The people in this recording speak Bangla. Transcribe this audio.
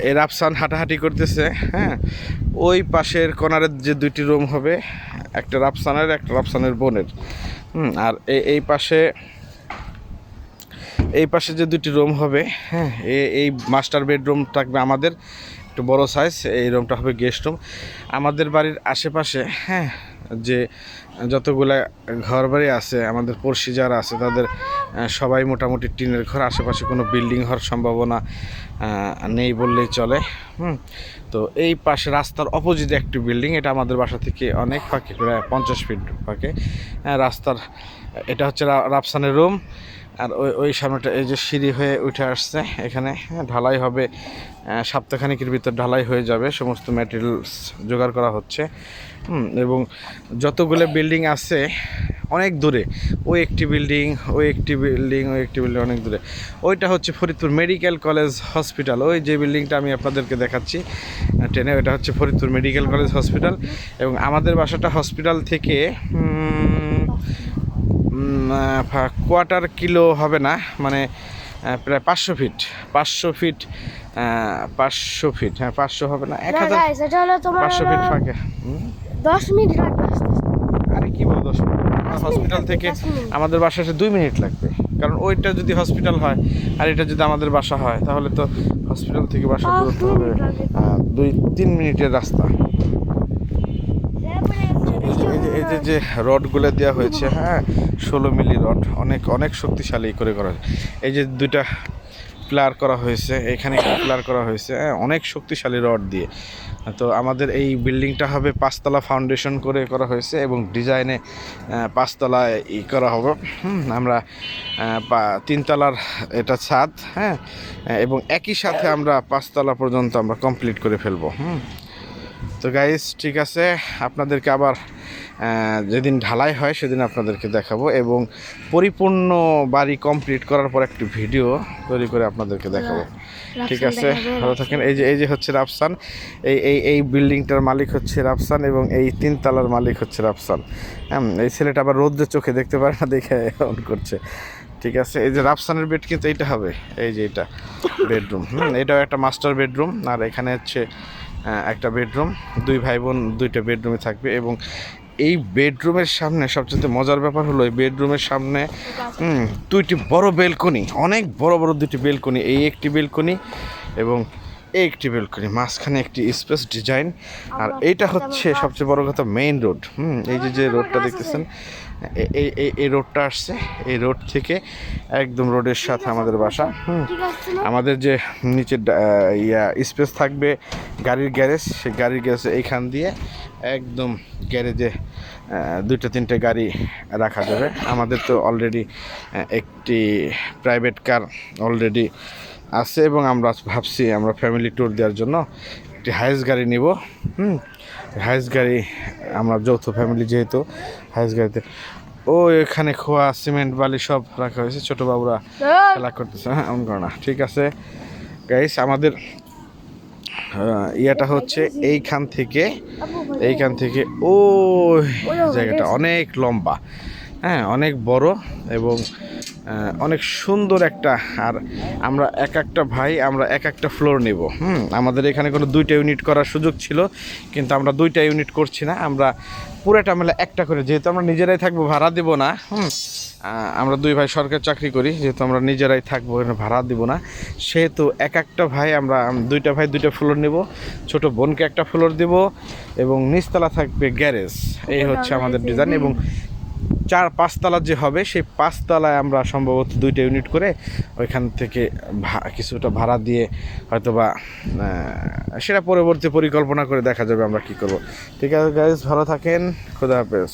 এই রাফসান হাঁটাহাঁটি করতেছে। হ্যাঁ, ওই পাশের কর্নারের যে দুইটি রুম হবে, একটা রাফসানের একটা রাফসানের বোনের। আর এই পাশে যে দুটি রুম হবে, হ্যাঁ, এই মাস্টার বেডরুম থাকবে আমাদের, একটু বড় সাইজ। এই রুমটা হবে গেস্ট রুম। আমাদের বাড়ির আশেপাশে, হ্যাঁ, যে যতগুলা ঘর বাড়ি আছে, আমাদের পড়শি যারা আছে তাদের সবাই মোটামুটি টিনের ঘর। আশেপাশে কোনো বিল্ডিং হওয়ার সম্ভাবনা নেই বললেই চলে। তো এই পাশে রাস্তার অপোজিটে একটি বিল্ডিং, এটা আমাদের বাসা থেকে অনেক ফাঁকে, প্রায় 50 ফিট ফাঁকে। রাস্তার এটা হচ্ছে রাফসানের রুম। আর ওই সামনেটা এই যে সিঁড়ি হয়ে উঠে আসছে এখানে, ঢালাই হবে, সপ্তাহখানিকের ভিতর ঢালাই হয়ে যাবে। সমস্ত ম্যাটেরিয়ালস জোগাড় করা হচ্ছে। এবং যতগুলো বিল্ডিং আছে অনেক দূরে, ওই একটি বিল্ডিং, ওই একটি বিল্ডিং, ওই একটি বিল্ডিং অনেক দূরে। ওইটা হচ্ছে ফরিদপুর মেডিকেল কলেজ হসপিটাল। ওই যে বিল্ডিংটা আমি আপনাদেরকে দেখাচ্ছি ট্রেনে, ওইটা হচ্ছে ফরিদপুর মেডিকেল কলেজ হসপিটাল। এবং আমাদের বাসাটা হসপিটাল থেকে কোয়ার্টার কিলো হবে না, মানে প্রায় 500 ফিট, 500 ফিট, 500 ফিট, হ্যাঁ 500 হবে না, 1000, 500 ফিট ফাঁকে। 10 মিনিট লাগবে। আরে কি বল 10 মিনিট? হসপিটাল থেকে আমাদের বাসা এসে 2 মিনিট লাগবে। কারণ ওইটা যদি হসপিটাল হয় আর এটা যদি আমাদের বাসা হয়, তাহলে তো হসপিটাল থেকে বাসা দূরত্ব হবে 2-3 মিনিটের রাস্তা। এই যে রডগুলো দেওয়া হয়েছে, হ্যাঁ, 16 মিলি রড, অনেক অনেক শক্তিশালী করে করা হয়েছে। এই যে দুইটা প্লার করা হয়েছে, এখানে প্লার করা হয়েছে, হ্যাঁ, অনেক শক্তিশালী রড দিয়ে। তো আমাদের এই বিল্ডিংটা হবে 5তলা ফাউন্ডেশন করে করা হয়েছে এবং ডিজাইনে 5তলা করা হবে। আমরা 3 তলার এটা ছাদ, হ্যাঁ, এবং একই সাথে আমরা 5তলা পর্যন্ত আমরা কমপ্লিট করে ফেলবো। তো গাইস, ঠিক আছে, আপনাদেরকে আবার যেদিন ঢালাই হয় সেদিন আপনাদেরকে দেখাবো এবং পরিপূর্ণ বাড়ি কমপ্লিট করার পর একটি ভিডিও তৈরি করে আপনাদেরকে দেখাবো। ঠিক আছে, ভালো থাকেন। এই যে হচ্ছে রাফসান, এই বিল্ডিংটার মালিক হচ্ছে রাফসান এবং এই 3 তলার মালিক হচ্ছে রাফসান। এই ছেলেটা আবার রোদ্রের চোখে দেখতে পারে না, দেখে অন করছে। ঠিক আছে, এই যে রাফসানের বেড কিন্তু এইটা হবে, এই যে এটা বেডরুম। এটাও একটা মাস্টার বেডরুম। আর এখানে হচ্ছে একটা বেডরুম, 2 ভাই বোন 2টা বেডরুমে থাকবে। এবং এই বেডরুমের সামনে সবচেয়ে মজার ব্যাপার হলো, এই বেডরুমের সামনে 2টি বড় বেলকনি, অনেক বড় বড় 2টি বেলকনি। এই একটি বেলকনি এবং এই একটি বেলকনি, মাঝখানে একটি স্পেস ডিজাইন। আর এইটা হচ্ছে সবচেয়ে বড় কথা, মেইন রোড। এই যে রোডটা দেখতেছেন, এই রোডটা আসছে, এই রোড থেকে একদম রোডের সাথে আমাদের বাসা। আমাদের যে নিচে স্পেস থাকবে গাড়ির গ্যারেজ, সেই গাড়ির গ্যারেজ এইখান দিয়ে একদম গ্যারেজে 2-3টে গাড়ি রাখা যাবে। আমাদের তো অলরেডি একটি প্রাইভেট কার অলরেডি আছে এবং আমরা ভাবছি আমরা ফ্যামিলি ট্যুর দেওয়ার জন্য একটি হাইস গাড়ি নিব। হাইস গাড়ি, আমরা যৌথ ফ্যামিলি যেহেতু, হাইস গাড়িতে এখানে খোয়া সিমেন্ট বালি সব রাখা হয়েছে। ছোটো বাবুরা খেলা করতেছে, হ্যাঁ, এমন করে না। ঠিক আছে গাইস, আমাদের ইয়াটা হচ্ছে এইখান থেকে ওই জায়গাটা অনেক লম্বা, হ্যাঁ, অনেক বড় এবং অনেক সুন্দর একটা। আর আমরা একটা ভাই আমরা একটা ফ্লোর নেব। আমাদের এখানে কোনো 2টা ইউনিট করার সুযোগ ছিল, কিন্তু আমরা 2টা ইউনিট করছি না, আমরা পুরোটা মিলে একটা করে, যেহেতু আমরা নিজেরাই থাকবো, ভাড়া দেবো না। আমরা 2 ভাই সরকারি চাকরি করি, যেহেতু আমরা নিজেরাই থাকবো, ভাড়া দিব না, সেহেতু একটা ভাই আমরা 2টা ভাই 2টা ফ্লোর নেব। ছোট বোনকে একটা ফ্লোর দেব এবং নিচতলা থাকবে গ্যারেজ। এই হচ্ছে আমাদের ডিজাইন। এবং 4-5 তলা যে হবে, সেই 5 তলায় আমরা সম্ভবত 2টা ইউনিট করে ওইখান থেকে কিছুটা ভাড়া দিয়ে হয়তোবা সেটা পরবর্তী পরিকল্পনা করে দেখা যাবে আমরা কি করব। ঠিক আছে গাইস, ভালো থাকেন, খোদা হাফেজ।